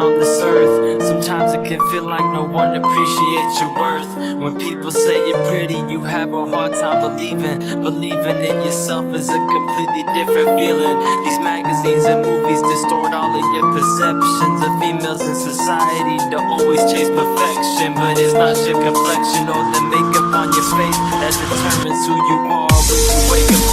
on this earth. Sometimes it can feel like no one appreciates your worth. When people say you're pretty, you have a hard time believing. Believing in yourself is a completely different feeling. These magazines and movies distort all of your perceptions of females in society to always chase perfection. But it's not your complexion or the makeup on your face that determines who you are when you wake up.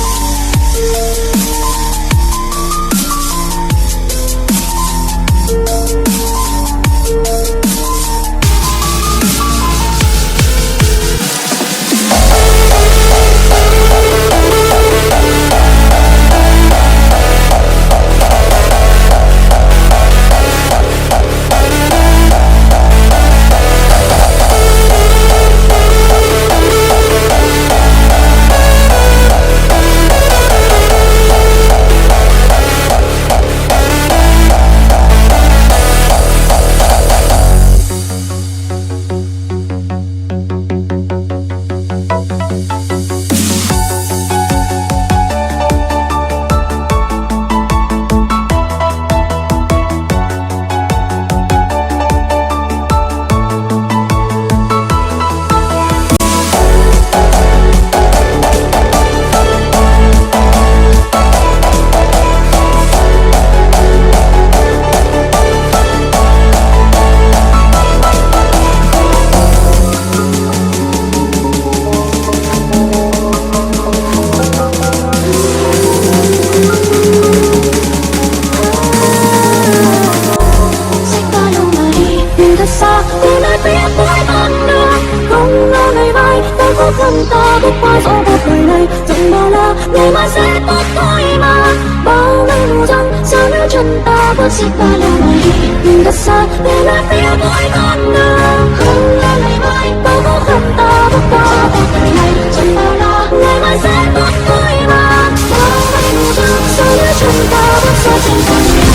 Ta bước qua dẫu cuộc đời này chẳng bao la, ngày mai sẽ tốt thôi mà. Bao ngày mù răng sao nếu chân ta bước xích qua lâu ngày, nhìn thật xa để lại phía mỗi con đường. Không là ngày mai bao khó khăn ta bước qua cuộc đời này chẳng bao la, ngày mai sẽ tốt thôi mà. Bao ngày mù răng sao nếu chân ta bước xa trên con đường.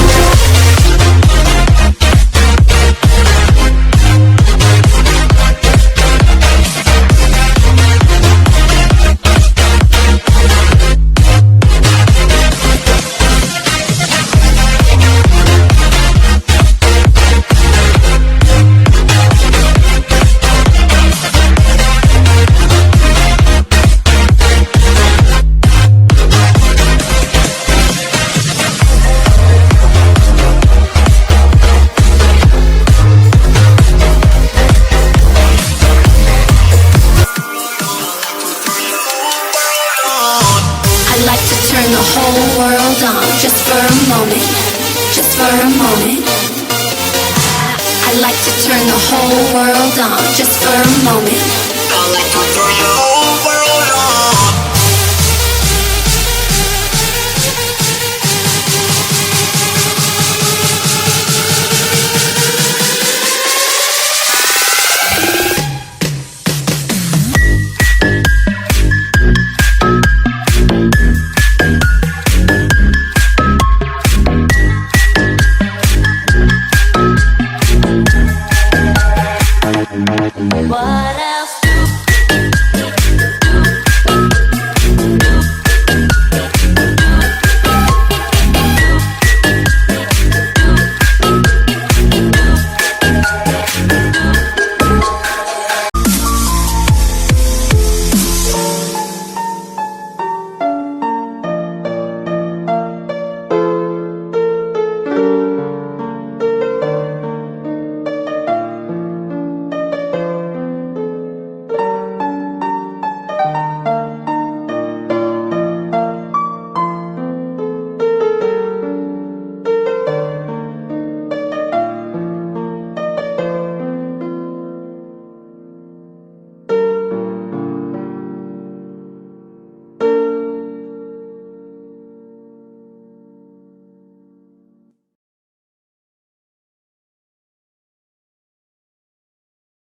I like to turn the whole world on just for a moment. I like to throw you